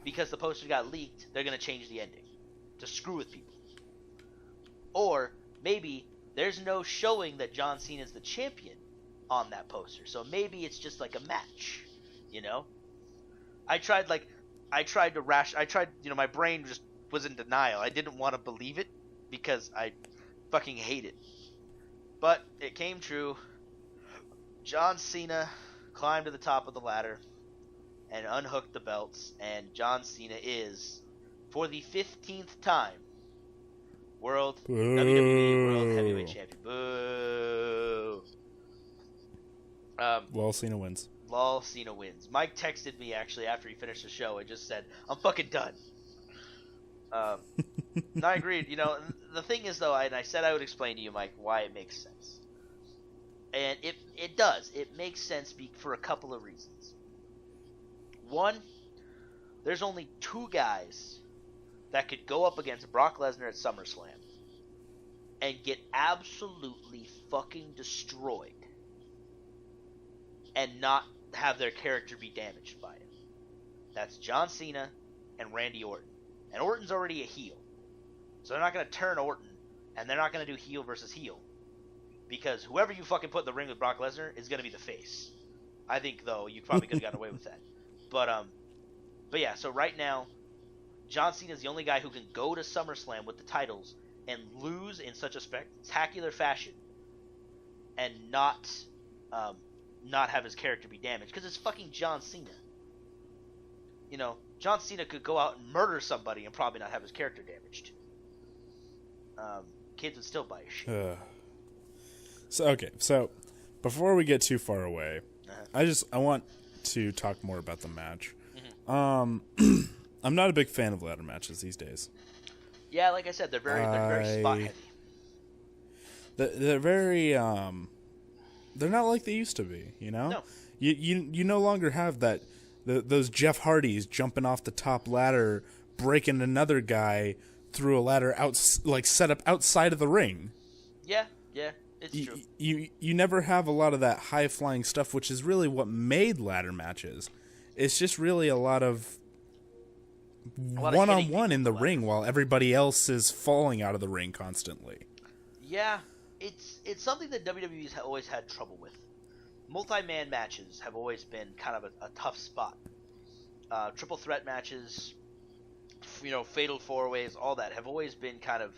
because the poster got leaked, they're going to change the ending to screw with people. Or maybe there's no showing that John Cena is the champion on that poster. So maybe it's just like a match, my brain just was in denial. I didn't want to believe it because I fucking hate it. But it came true. John Cena climbed to the top of the ladder and unhooked the belts, and John Cena is, for the 15th time, WWE World Heavyweight Champion. Boo! Well, Cena wins. Lol, Cena wins. Mike texted me, actually, after he finished the show and just said, I'm fucking done. And I agreed. The thing is, though, and I said I would explain to you, Mike, why it makes sense. And it does. It makes sense for a couple of reasons. One, there's only two guys that could go up against Brock Lesnar at SummerSlam and get absolutely fucking destroyed and not have their character be damaged by it. That's John Cena and Randy Orton. And Orton's already a heel. So they're not going to turn Orton, and they're not going to do heel versus heel. Because whoever you fucking put in the ring with Brock Lesnar is going to be the face. I think, though, you probably could have gotten away with that. But yeah, so right now, John Cena is the only guy who can go to SummerSlam with the titles and lose in such a spectacular fashion and not have his character be damaged. Because it's fucking John Cena. John Cena could go out and murder somebody and probably not have his character damaged. Kids would still buy his shit. So before we get too far away, I want to talk more about the match. Mm-hmm. I'm not a big fan of ladder matches these days. Yeah, like I said, they're very spot heavy. They're very they're not like they used to be. No. You no longer have those Jeff Hardys jumping off the top ladder, breaking another guy through a ladder set up outside of the ring. Yeah, it's true. You never have a lot of that high flying stuff, which is really what made ladder matches. It's just really a lot of one-on-one in the ring while everybody else is falling out of the ring constantly. Yeah, it's something that WWE's always had trouble with. Multi-man matches have always been kind of a tough spot. Triple threat matches, fatal four-ways, all that have always been kind of,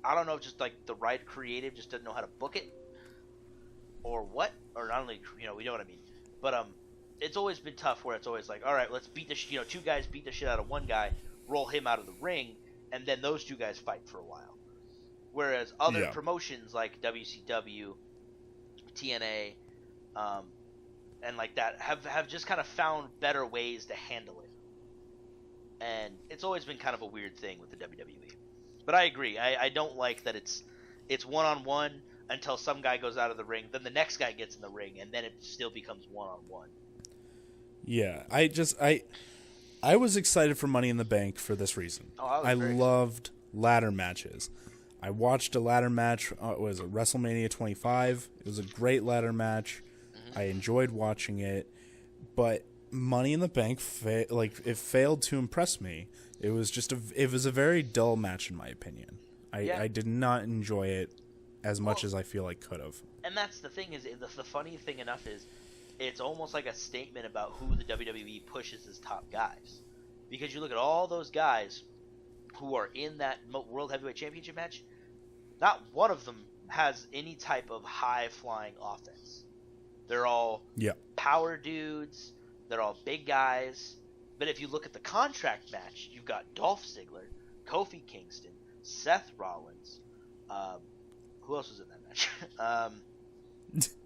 I don't know, just like the right creative just doesn't know how to book it, or what, or not only, we know what I mean, but it's always been tough where it's always like, all right, let's beat the two guys beat the shit out of one guy, roll him out of the ring, and then those two guys fight for a while. Whereas other promotions like WCW, TNA, and like that have just kind of found better ways to handle it. And it's always been kind of a weird thing with the WWE. But I agree. I don't like that it's one-on-one until some guy goes out of the ring, then the next guy gets in the ring, and then it still becomes one-on-one. Yeah, I was excited for Money in the Bank for this reason. I loved ladder matches. I watched a ladder match. It was WrestleMania 25. It was a great ladder match. Mm-hmm. I enjoyed watching it. But Money in the Bank it failed to impress me. It was a very dull match in my opinion. I did not enjoy it as much as I feel I could have. And that's the thing, is the funny thing enough is it's almost like a statement about who the WWE pushes as top guys. Because you look at all those guys who are in that World Heavyweight Championship match, not one of them has any type of high-flying offense. They're all power dudes. They're all big guys. But if you look at the contract match, you've got Dolph Ziggler, Kofi Kingston, Seth Rollins. Who else was in that match?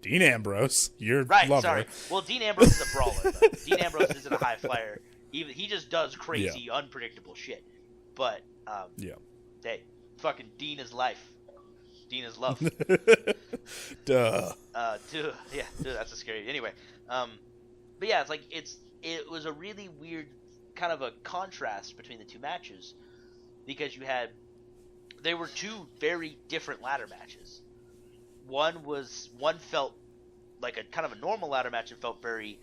Dean Ambrose, your right, lover. Sorry. Well, Dean Ambrose is a brawler. But Dean Ambrose isn't a high flyer. He just does crazy, unpredictable shit. But hey, fucking Dean is life. Dean is love. Duh. Dude, that's a scary. Anyway, but yeah, it's like it was a really weird kind of a contrast between the two matches because they were two very different ladder matches. One felt like a kind of a normal ladder match and felt very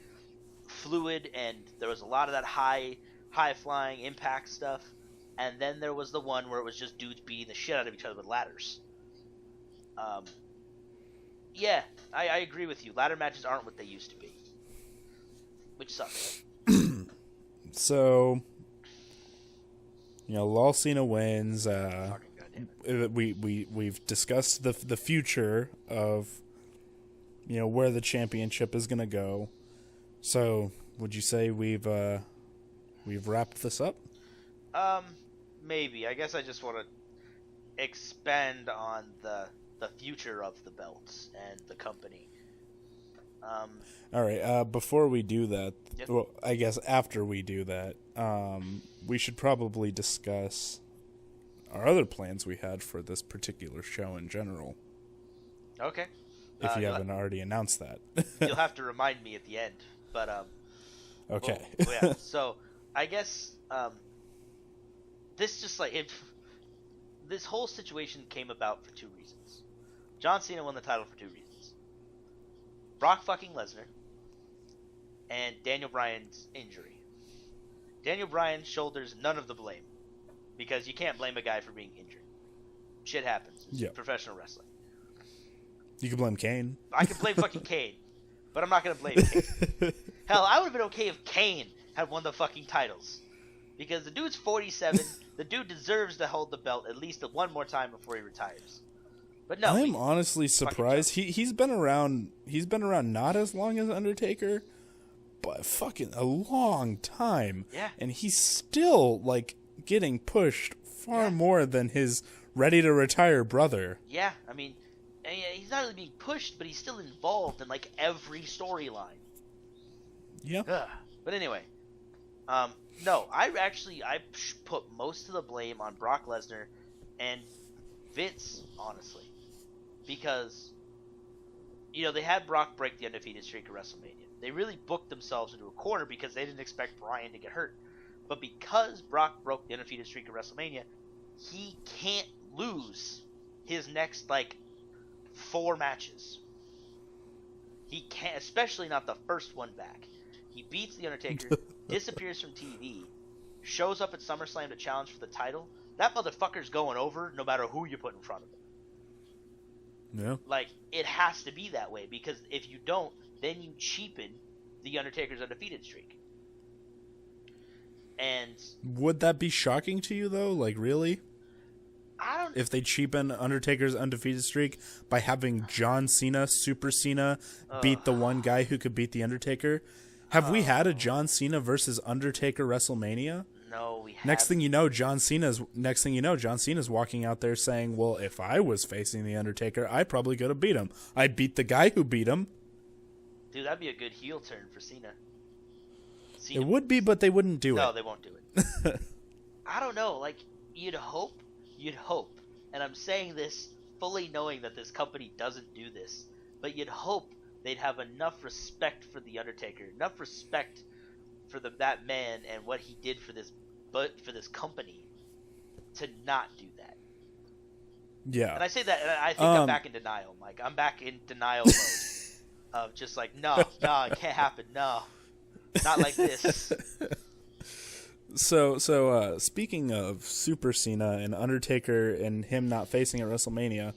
fluid, and there was a lot of that high flying impact stuff. And then there was the one where it was just dudes beating the shit out of each other with ladders. Yeah, I agree with you. Ladder matches aren't what they used to be, which sucks. So, Lol Cena wins. We've discussed the future of where the championship is gonna go. So, would you say we've wrapped this up? Maybe. I guess I just want to expand on the future of the belts and the company. All right. Before we do that, Yep. well, I guess after we do that, we should probably discuss our other plans we had for this particular show in general. Okay. If you haven't already announced that. You'll have to remind me at the end. But okay. Yeah. So I guess this just this whole situation came about for two reasons. John Cena won the title for two reasons. Brock fucking Lesnar and Daniel Bryan's injury. Daniel Bryan shoulders none of the blame because you can't blame a guy for being injured. Shit happens. It's professional wrestling. You can blame Kane. I can blame fucking Kane, but I'm not going to blame Kane. Hell, I would have been okay if Kane had won the fucking titles. Because the dude's 47, the dude deserves to hold the belt at least one more time before he retires. But no, I'm honestly surprised. He's been around. He's been around not as long as Undertaker, but fucking a long time. Yeah. And he's still getting pushed far more than his ready to retire brother. Yeah, I mean, he's not really being pushed, but he's still involved in every storyline. Yeah. But anyway, no, I put most of the blame on Brock Lesnar and Vince, honestly. Because, they had Brock break the undefeated streak at WrestleMania. They really booked themselves into a corner because they didn't expect Bryan to get hurt. But because Brock broke the undefeated streak at WrestleMania, he can't lose his next, 4 matches. He can't, especially not the first one back. He beats The Undertaker, disappears from TV, shows up at SummerSlam to challenge for the title. That motherfucker's going over no matter who you put in front of him. Yeah. It has to be that way, because if you don't, then you cheapen The Undertaker's undefeated streak. And would that be shocking to you, though? Really? I don't. If they cheapen Undertaker's undefeated streak by having John Cena, Super Cena, beat the one guy who could beat The Undertaker? Have we had a John Cena versus Undertaker WrestleMania? No, we haven't. Next thing you know, John Cena's walking out there saying, "Well, if I was facing The Undertaker, I probably could have beat him. I beat the guy who beat him." Dude, that'd be a good heel turn for Cena. It would be, but they wouldn't do it. No, they won't do it. I don't know. You'd hope, and I'm saying this fully knowing that this company doesn't do this, but you'd hope they'd have enough respect for The Undertaker, enough respect for that man and what he did for this company to not do that. Yeah. And I say that, and I think I'm back in denial, Mike. I'm back in denial mode of just no, it can't happen, no. Not like this. So speaking of Super Cena and Undertaker and him not facing at WrestleMania,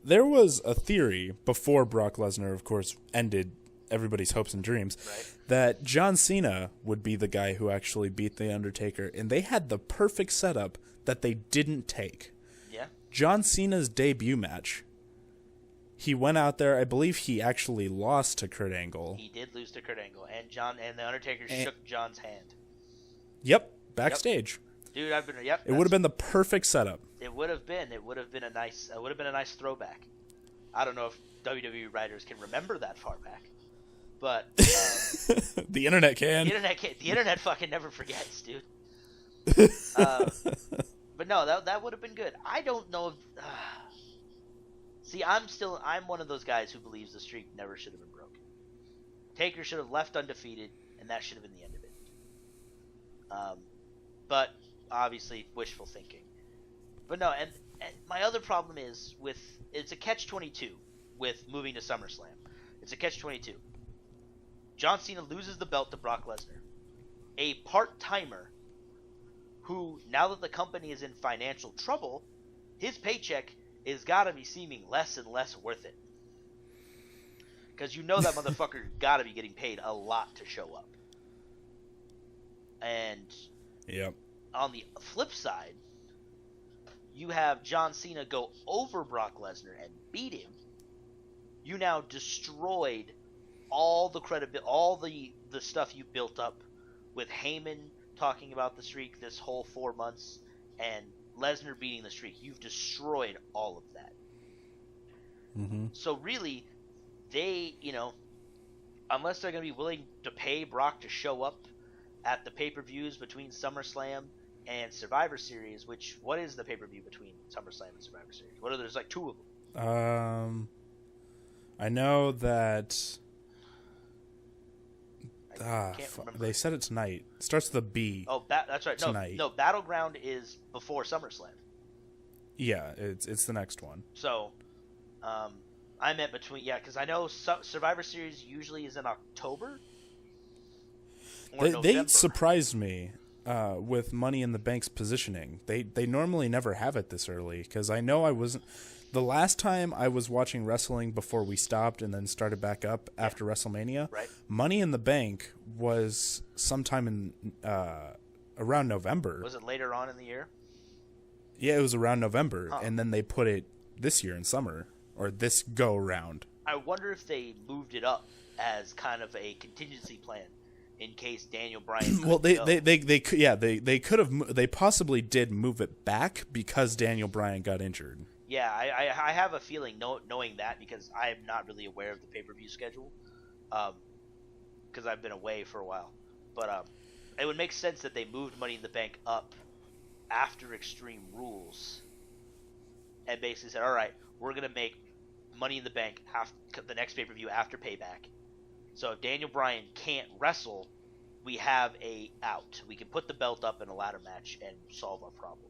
there was a theory before Brock Lesnar, of course, ended everybody's hopes and dreams, Right. that John Cena would be the guy who actually beat The Undertaker, and they had the perfect setup that they didn't take. Yeah. John Cena's debut match, he went out there, I believe he actually lost to Kurt Angle. He did lose to Kurt Angle, and the Undertaker shook John's hand. Yep, backstage. Dude, It would have been the perfect setup. It would have been. It would have been a nice throwback. I don't know if WWE writers can remember that far back, but The internet can. The internet fucking never forgets, dude. But no, that would have been good. I don't know if. See, I'm one of those guys who believes the streak never should have been broken. Taker should have left undefeated, and that should have been the end of it. But obviously wishful thinking. But no, and my other problem is it's a catch-22 with moving to SummerSlam. It's a catch-22. John Cena loses the belt to Brock Lesnar. A part-timer who, now that the company is in financial trouble, his paycheck is got to be seeming less and less worth it. Because you know that motherfucker got to be getting paid a lot to show up. And Yep. on the flip side, you have John Cena go over Brock Lesnar and beat him. You now destroyed all the credibility, all the stuff you built up with Heyman talking about the streak this whole 4 months and Lesnar beating the streak. You've destroyed all of that. Mm-hmm. So really, they, unless they're going to be willing to pay Brock to show up at the pay-per-views between SummerSlam and Survivor Series, what is the pay-per-view between SummerSlam and Survivor Series? There's like two of them. I know that I can't remember. they said it tonight. It starts with a B. Oh, that's right. Tonight. No, Battleground is before SummerSlam. Yeah, it's the next one. So, I meant between, because I know Survivor Series usually is in October. They surprised me with Money in the Bank's positioning. They normally never have it this early, because I know I wasn't. The last time I was watching wrestling before we stopped and then started back up after WrestleMania, right. Money in the Bank was sometime in around November. Was it later on in the year? Yeah, it was around November, and then they put it this year in summer, or this go round. I wonder if they moved it up as kind of a contingency plan in case Daniel Bryan. Well, they could have. They possibly did move it back because Daniel Bryan got injured. Yeah, I have a feeling knowing that, because I am not really aware of the pay-per-view schedule, because I've been away for a while. But it would make sense that they moved Money in the Bank up after Extreme Rules, and basically said, all right, we're going to make Money in the Bank after the next pay-per-view after Payback. So if Daniel Bryan can't wrestle, we have a out. We can put the belt up in a ladder match and solve our problem.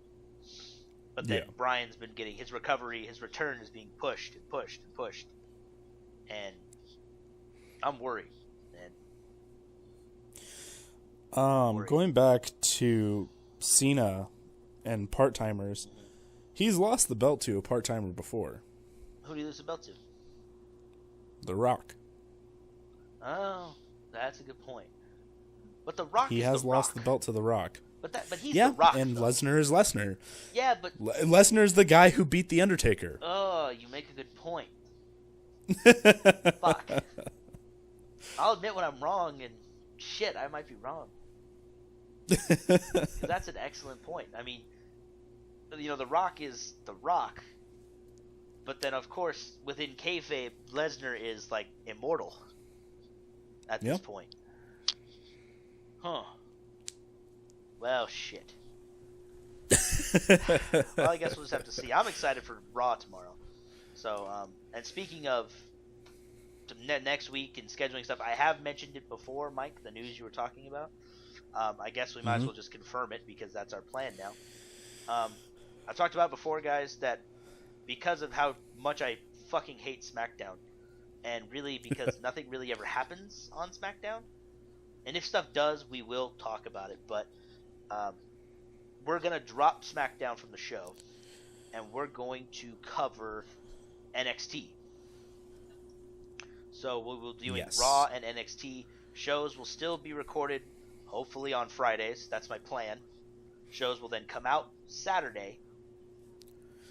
But then Bryan's been getting his recovery, his return is being pushed and pushed and pushed. And I'm worried. Going back to Cena and part-timers, he's lost the belt to a part-timer before. Who do you lose the belt to? The Rock. Oh, that's a good point. But The Rock has lost the belt to The Rock. But he's The Rock, and though. Lesnar is Lesnar. Yeah, but Lesnar's the guy who beat The Undertaker. Oh, you make a good point. Fuck. I'll admit when I'm wrong, and shit, I might be wrong. 'Cause that's an excellent point. I mean, The Rock is The Rock, but then of course within kayfabe, Lesnar is like immortal at this point. Huh. Well, shit. Well, I guess we'll just have to see. I'm excited for Raw tomorrow. So, and speaking of next week and scheduling stuff, I have mentioned it before, Mike, the news you were talking about. I guess we might as well just confirm it, because that's our plan now. I've talked about before, guys, that because of how much I fucking hate SmackDown, and really because nothing really ever happens on SmackDown, And if stuff does, we will talk about it. But we're going to drop SmackDown from the show, and we're going to cover NXT. So we will be doing Raw and NXT. Shows will still be recorded, hopefully on Fridays. That's my plan. Shows will then come out Saturday,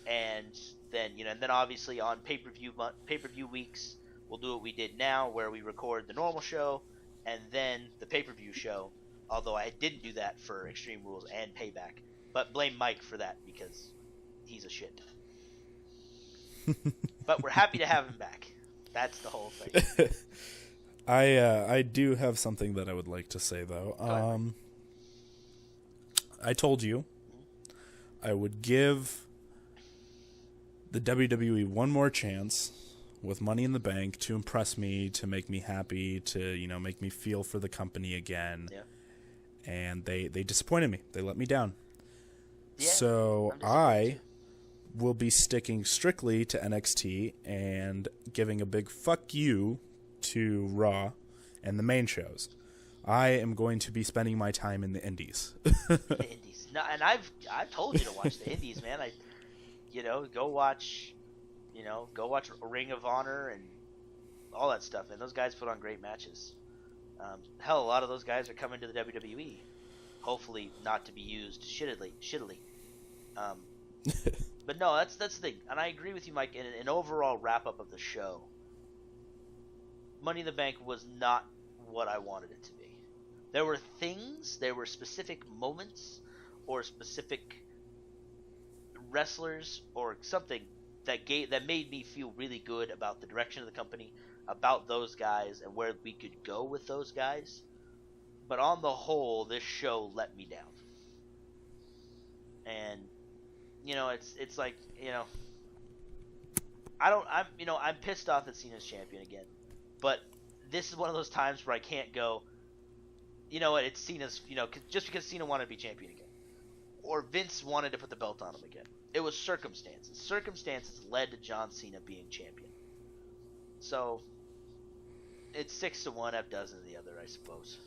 and then and then obviously on pay-per-view weeks, we'll do what we did now, where we record the normal show and then the pay-per-view show. Although I didn't do that for Extreme Rules and Payback, but blame Mike for that because he's a shit. But we're happy to have him back. That's the whole thing. I do have something that I would like to say though. I told you I would give the WWE one more chance with Money in the Bank to impress me, to make me happy, to make me feel for the company again. Yeah. And they disappointed me. They let me down. Yeah, so I will be sticking strictly to NXT and giving a big fuck you to Raw and the main shows. I am going to be spending my time in the indies. The indies. No, and I've told you to watch the indies, man. Go watch Ring of Honor and all that stuff. And those guys put on great matches. Hell, a lot of those guys are coming to the WWE. Hopefully not to be used shittily. But no, that's the thing. And I agree with you, Mike. In an overall wrap-up of the show, Money in the Bank was not what I wanted it to be. There were specific moments or specific wrestlers or something that made me feel really good about the direction of the company, about those guys, and where we could go with those guys. But on the whole, this show let me down. And it's like, I'm pissed off that Cena's champion again. But this is one of those times where I can't go, it's Cena's, just because Cena wanted to be champion again. Or Vince wanted to put the belt on him again. It was circumstances. Circumstances led to John Cena being champion. So, it's 6-1, half dozen of the other, I suppose.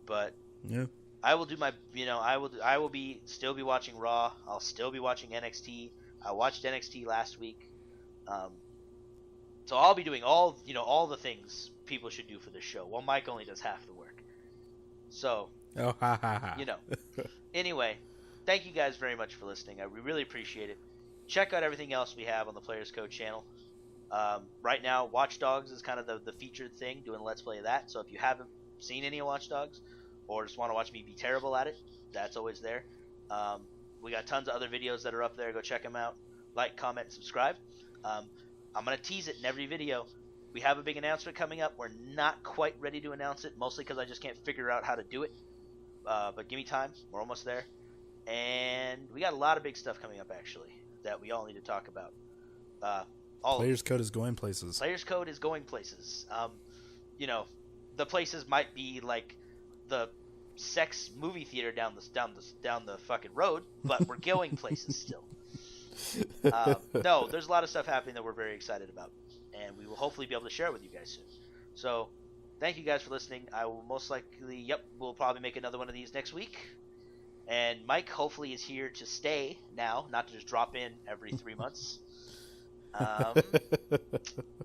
But yeah, I will do my, I will still be watching Raw. I'll still be watching NXT. I watched NXT last week. So I'll be doing all the things people should do for this show. Well, Mike only does half the work. So, Anyway, thank you guys very much for listening. We really appreciate it. Check out everything else we have on the Players Code channel. Right now, Watch Dogs is kind of the featured thing, doing a Let's Play of that. So if you haven't seen any of Watch Dogs, or just want to watch me be terrible at it, that's always there. We got tons of other videos that are up there. Go check them out. Like, comment, subscribe. I'm going to tease it in every video. We have a big announcement coming up. We're not quite ready to announce it, mostly because I just can't figure out how to do it. But give me time. We're almost there. And we got a lot of big stuff coming up, actually, that we all need to talk about. Players Code is going places. Players Code is going places. The places might be like the sex movie theater down the fucking road, but we're going places still. No, there's a lot of stuff happening that we're very excited about, and we will hopefully be able to share it with you guys soon. So, thank you guys for listening. I will most likely, we'll probably make another one of these next week. And Mike hopefully is here to stay now, not to just drop in every 3 months.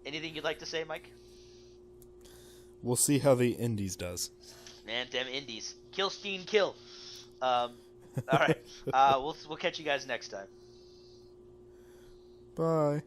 Anything you'd like to say, Mike? We'll see how the Indies does. Man, damn Indies. Kill Steen, kill. All right. We'll catch you guys next time. Bye.